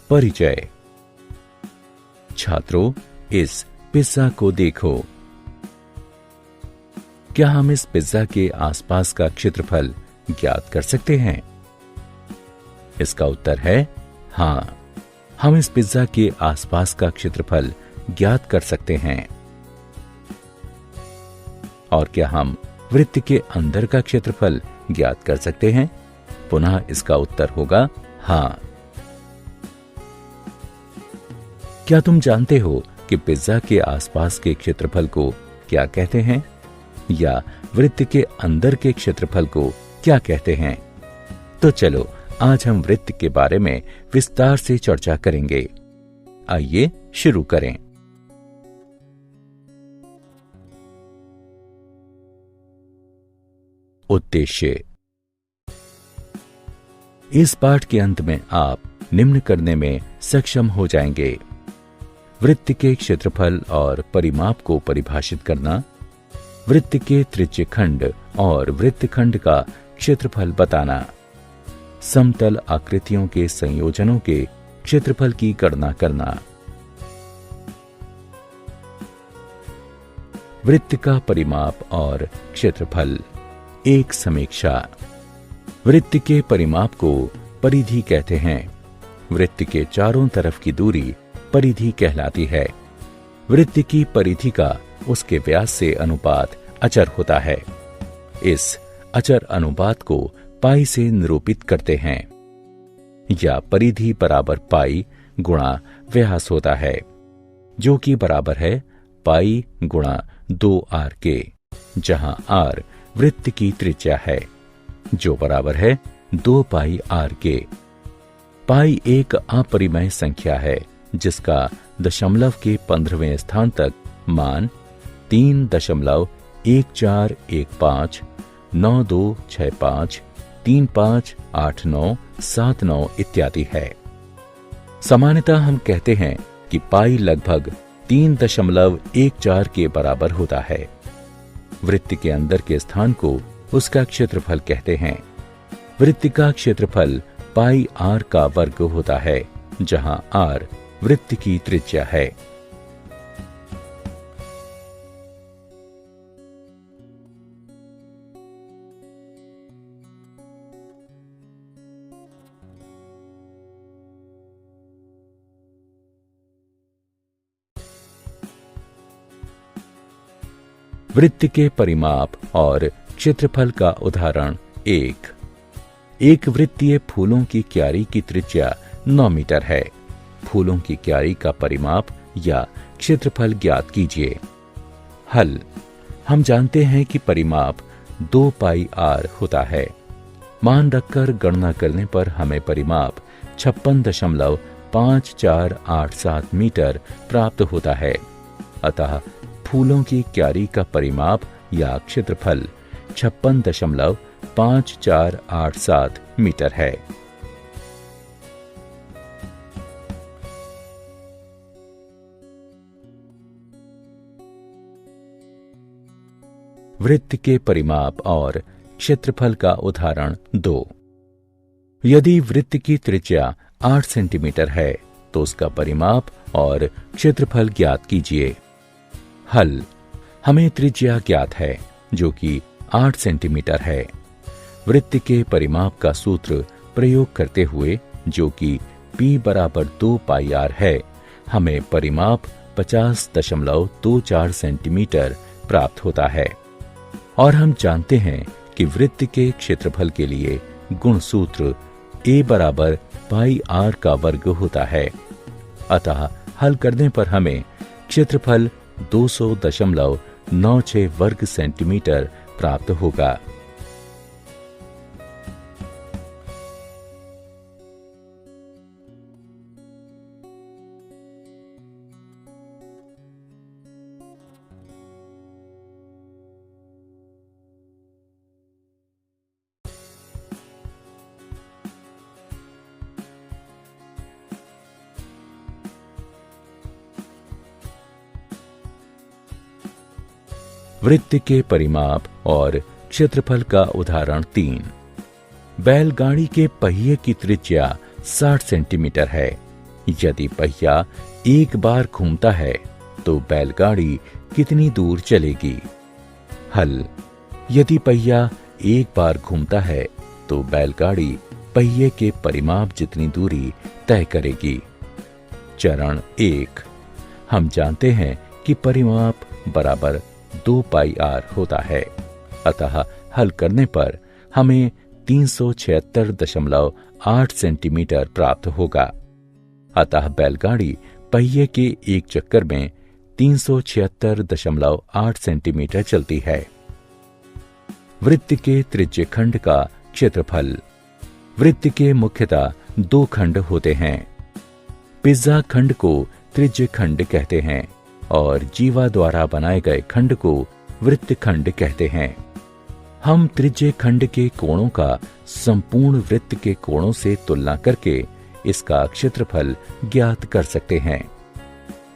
परिचय। छात्रों, इस पिज्जा को देखो। क्या हम इस पिज्जा के आसपास का क्षेत्रफल ज्ञात कर सकते हैं? इसका उत्तर है हां। हम इस पिज्जा के आसपास का क्षेत्रफल ज्ञात कर सकते हैं। और क्या हम वृत्त के अंदर का क्षेत्रफल ज्ञात कर सकते हैं? पुनः इसका उत्तर होगा हां। क्या तुम जानते हो कि पिज्जा के आसपास के क्षेत्रफल को क्या कहते हैं, या वृत्त के अंदर के क्षेत्रफल को क्या कहते हैं? तो चलो आज हम वृत्त के बारे में विस्तार से चर्चा करेंगे। आइए शुरू करें। उद्देश्य। इस पाठ के अंत में आप निम्न करने में सक्षम हो जाएंगे: वृत्त के क्षेत्रफल और परिमाप को परिभाषित करना, वृत्त के त्रिज्यखंड और वृत्तखंड का क्षेत्रफल बताना, समतल आकृतियों के संयोजनों के क्षेत्रफल की गणना करना, वृत्त का परिमाप और क्षेत्रफल, एक समीक्षा। वृत्त के परिमाप को परिधि कहते हैं। वृत्त के चारों तरफ की दूरी परिधि कहलाती है। वृत्त की परिधि का उसके व्यास से अनुपात अचर होता है। इस अचर अनुपात को पाई से निरूपित करते हैं, या परिधि बराबर पाई गुणा व्यास होता है, जो कि बराबर है पाई गुणा 2r के, जहां r वृत्त की त्रिज्या है, जो बराबर है 2 पाई r के। पाई एक अपरिमेय संख्या है जिसका दशमलव के 15वें स्थान तक मान 3.1415, 9265, 358979 इत्यादि है। सामान्यतः हम कहते हैं कि पाई लगभग 3.14 के बराबर होता है। वृत्त के अंदर के स्थान को उसका क्षेत्रफल कहते हैं। वृत्त का क्षेत्रफल पाई r का वर्ग होता है, जहां r वृत्त की त्रिज्या है। वृत्त के परिमाप और क्षेत्रफल का उदाहरण एक वृत्तीय फूलों की क्यारी की त्रिज्या 9 मीटर है। फूलों की क्यारी का परिमाप या क्षेत्रफल ज्ञात कीजिए। हल। हम जानते हैं कि परिमाप 2 पाई r होता है। मान रखकर गणना करने पर हमें परिमाप 56.5487 मीटर प्राप्त होता है। अतः फूलों की क्यारी का परिमाप या क्षेत्रफल 56.5487 मीटर है। वृत्त के परिमाप और क्षेत्रफल का उदाहरण 2। यदि वृत्त की त्रिज्या 8 सेंटीमीटर है तो उसका परिमाप और क्षेत्रफल ज्ञात कीजिए। हल। हमें त्रिज्या ज्ञात है जो कि 8 सेंटीमीटर है। वृत्त के परिमाप का सूत्र प्रयोग करते हुए, जो कि P बराबर 2 पाई r है, हमें परिमाप 50.24 सेंटीमीटर प्राप्त होता है। और हम जानते हैं कि वृत्त के क्षेत्रफल के लिए गुण सूत्र A बराबर पाई r का वर्ग होता है। अतः हल करने पर हमें क्षेत्रफल 200.96 वर्ग सेंटीमीटर प्राप्त होगा। वृत्त के परिमाप और क्षेत्रफल का उदाहरण 3। बैलगाड़ी के पहिए की त्रिज्या 60 सेंटीमीटर है। यदि पहिया एक बार घूमता है तो बैलगाड़ी कितनी दूर चलेगी? हल: यदि पहिया एक बार घूमता है तो बैलगाड़ी पहिए के परिमाप जितनी दूरी तय करेगी। चरण 1। हम जानते हैं कि परिमाप बराबर 2 पाई r होता है, अतः हल करने पर हमें 376.8 सेंटीमीटर प्राप्त होगा। अतः बैलगाड़ी पहिए के एक चक्कर में 376.8 सेंटीमीटर चलती है। वृत्त के त्रिज्य खंड का क्षेत्रफल। वृत्त के मुख्यतः 2 खंड होते हैं। पिज्जा खंड को त्रिज्य खंड कहते हैं और जीवा द्वारा बनाए गए खंड को वृत्त खंड कहते हैं। हम त्रिज्य खंड के कोणों का संपूर्ण वृत्त के कोणों से तुलना करके इसका क्षेत्रफल ज्ञात कर सकते हैं।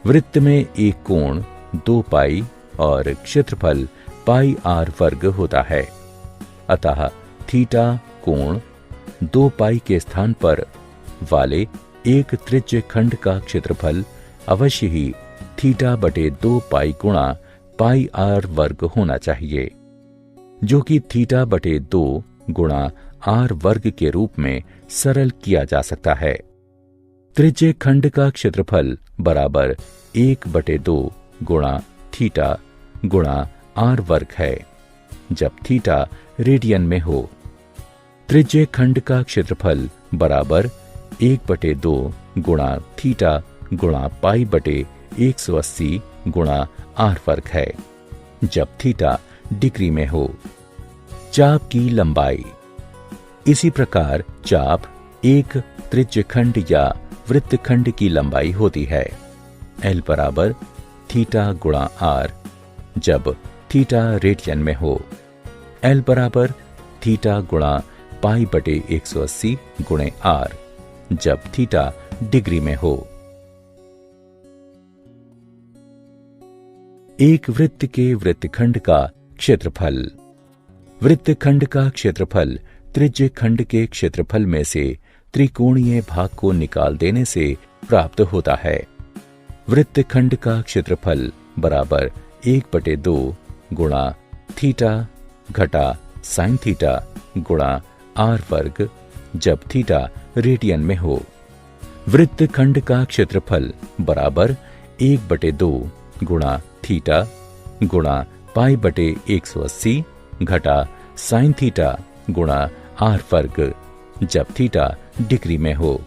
वृत्त में एक कोण 2 पाई और क्षेत्रफल पाई r वर्ग होता है। अतः थीटा कोण 2 पाई के स्थान पर वाले एक त्रिज्य खंड का क्षेत्रफल अवश्य ही थीटा बटे 2 पाई गुणा पाई r वर्ग होना चाहिए, जो कि थीटा बटे 2 गुणा r वर्ग के रूप में सरल किया जा सकता है। त्रिज्य खंड का क्षेत्रफल बराबर 1/2 गुणा थीटा गुणा r वर्ग है, जब थीटा रेडियन में हो। त्रिज्य खंड का क्षेत्रफल बराबर 1/2 गुणा थीटा गुणा पाई बटे 180 गुणा r वर्ग है, जब थीटा डिग्री में हो। चाप की लंबाई। इसी प्रकार चाप एक त्रिज्य खंड या वृत्त खंड की लंबाई होती है। L बराबर थीटा गुणा r, जब थीटा रेडियन में हो। L बराबर थीटा गुणा पाई बटे 180 गुणे r, जब थीटा डिग्री में हो। एक वृत्त के वृत्तखंड का क्षेत्रफल। वृत्तखंड का क्षेत्रफल त्रिज्य खंड के क्षेत्रफल में से त्रिकोणीय भाग को निकाल देने से प्राप्त होता है। वृत्तखंड का क्षेत्रफल बराबर 1/2 गुणा थीटा घटा साइन थीटा गुणा r वर्ग, जब थीटा रेडियन में हो। वृत्तखंड का क्षेत्रफल बराबर 1/2 गुणा थीटा गुणा पाई बटे 180 घटा साइन थीटा गुणा r वर्ग, जब थीटा डिग्री में हो।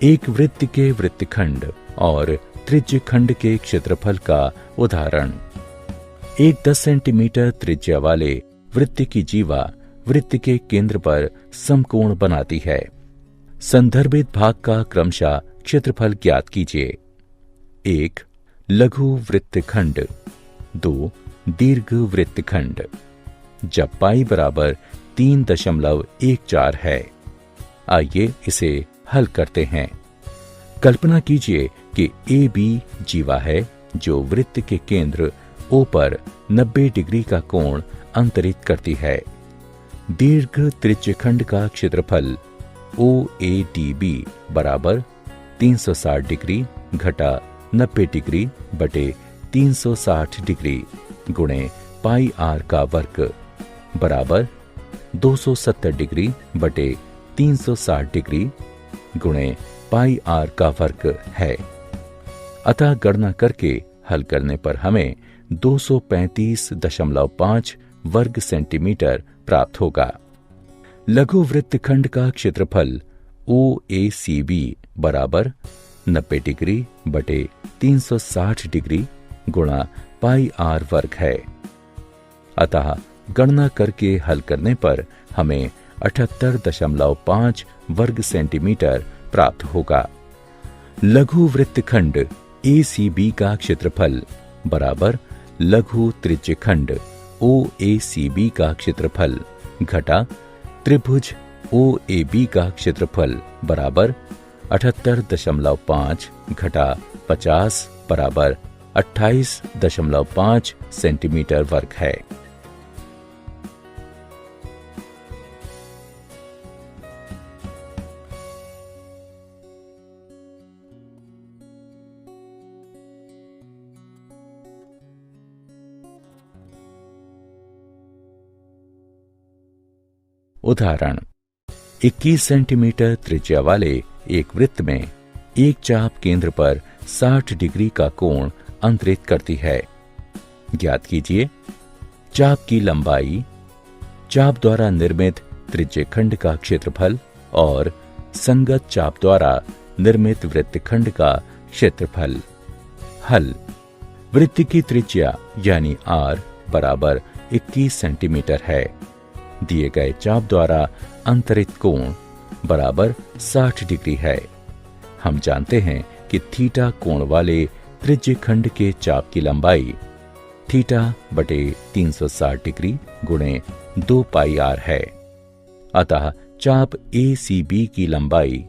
एक वृत्त के वृत्तखंड और त्रिज्य खंड के क्षेत्रफल का उदाहरण। एक 10 सेंटीमीटर त्रिज्या वाले वृत्त की जीवा वृत्त के केंद्र पर समकोण बनाती है। संदर्भित भाग का क्रमशः क्षेत्रफल ज्ञात कीजिए। 1 लघु वृत्तखंड, 2 दीर्घ वृत्तखंड। जब पाई बराबर 3.14 है। आइए इसे हल करते हैं। कल्पना कीजिए कि AB जीवा है जो वृत्त के केंद्र O पर 90 डिग्री का कोण अंतरित करती है। दीर्घ त्रिज्यखंड का क्षेत्रफल OADB बराबर 360 डिग्री घटा 90 डिग्री बटे 360 डिग्री गुणे पाई r का वर्ग बराबर 270 डिग्री बटे 360 डिग्री गुणे पाई r का वर्ग है। अतः गणना करके हल करने पर हमें 235.5 वर्ग सेंटीमीटर प्राप्त होगा। लघु वृत्तखंड का क्षेत्रफल OACB बराबर 90 डिग्री बटे 360 डिग्री गुणा पाई r वर्ग है। अतः गणना करके हल करने पर हमें 78.5 वर्ग सेंटीमीटर प्राप्त होगा। लघु वृत्तखंड ACB का क्षेत्रफल बराबर लघु त्रिज्यखंड OACB का क्षेत्रफल घटा त्रिभुज OAB का क्षेत्रफल बराबर 78.5 घटा 50 बराबर 28.5 सेंटीमीटर वर्ग है। उदाहरण, 21 सेंटीमीटर त्रिज्या वाले एक वृत्त में एक चाप केंद्र पर 60 डिग्री का कोण अंतरित करती है। ज्ञात कीजिए चाप की लंबाई, चाप द्वारा निर्मित त्रिज्यखंड का क्षेत्रफल और संगत चाप द्वारा निर्मित वृत्तखंड का क्षेत्रफल। हल। वृत्त की त्रिज्या यानी r बराबर 21 सेंटीमीटर है। दिए गए चाप द्वारा अंतरित कोण बराबर 60 डिग्री है। हम जानते हैं कि थीटा कोण वाले त्रिज्यखंड के चाप की लंबाई थीटा बटे 360 डिग्री गुणे 2 पाई r है। अतः चाप ACB की लंबाई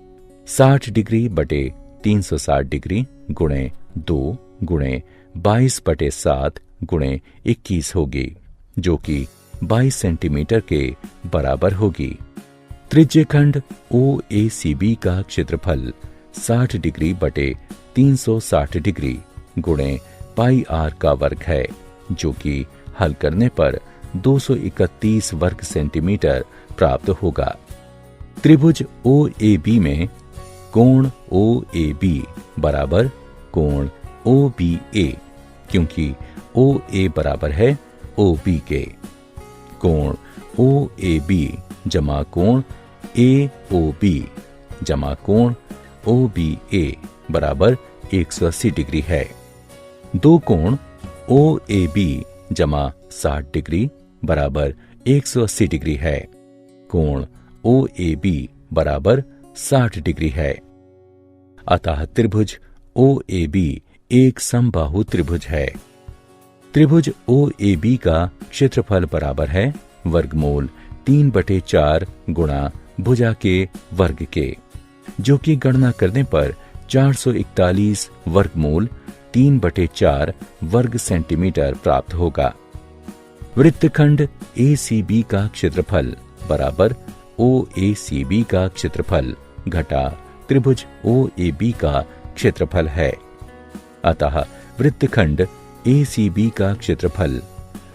60 डिग्री बटे 360 डिग्री गुणे 2 गुणे 22 बटे 7 गुणे 21 होगी, जो कि 22 सेंटीमीटर के बराबर होगी। त्रिज्यखंड OACB का क्षेत्रफल 60 डिग्री बटे 360 डिग्री गुणे पाई r का वर्ग है, जो कि हल करने पर 231 वर्ग सेंटीमीटर प्राप्त होगा। त्रिभुज OAB में कोण OAB बराबर कोण OBA, क्योंकि OA बराबर है OB के। कोण OAB जमा कोण AOB जमा कोण OBA बराबर 180 डिग्री है। दो कोण OAB जमा 60 डिग्री बराबर 180 डिग्री है। कोण OAB बराबर 60 डिग्री है। अतः त्रिभुज OAB एक समबाहु त्रिभुज है। त्रिभुज OAB का क्षेत्रफल बराबर है वर्गमूल 3/4 गुणा भुजा के वर्ग के, जो कि गणना करने पर 441 वर्गमूल 3/4 वर्ग सेंटीमीटर प्राप्त होगा। वृत्तखंड ACB का क्षेत्रफल बराबर OACB का क्षेत्रफल घटा त्रिभुज OAB का क्षेत्रफल है। अतः वृत्तखंड ACB का क्षेत्रफल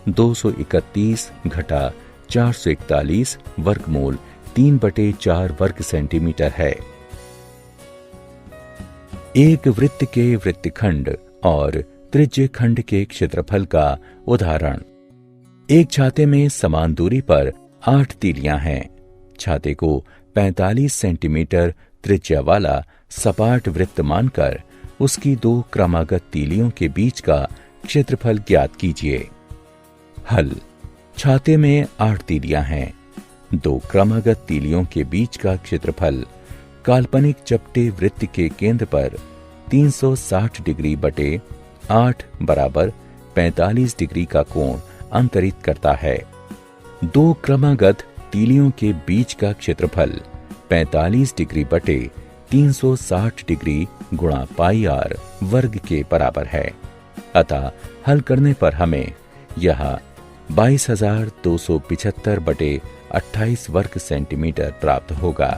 231 घटा 441 वर्गमूल 3/4 वर्ग सेंटीमीटर है। एक वृत्त के वृत्तखंड और त्रिज्यखंड के क्षेत्रफल का उदाहरण। एक छाते में समान दूरी पर 8 तीलियां हैं। छाते को 45 सेंटीमीटर त्रिज्या वाला सपाट वृत्त मानकर उसकी 2 क्रमागत तीलियों के बीच का क्षेत्रफल ज्ञात कीजिए। हल। छाते में 8 तीलियां हैं। 2 क्रमागत तीलियों के बीच का क्षेत्रफल काल्पनिक चपटे वृत्त के केंद्र पर 360 डिग्री बटे 8 बराबर 45 डिग्री का कोण अंतरित करता है। 2 क्रमागत तीलियों के बीच का क्षेत्रफल 45 डिग्री बटे 360 डिग्री गुणा पाई r वर्ग के बराबर है। अतः हल करने पर हमें यह 22,275 बटे 28 वर्ग सेंटीमीटर प्राप्त होगा।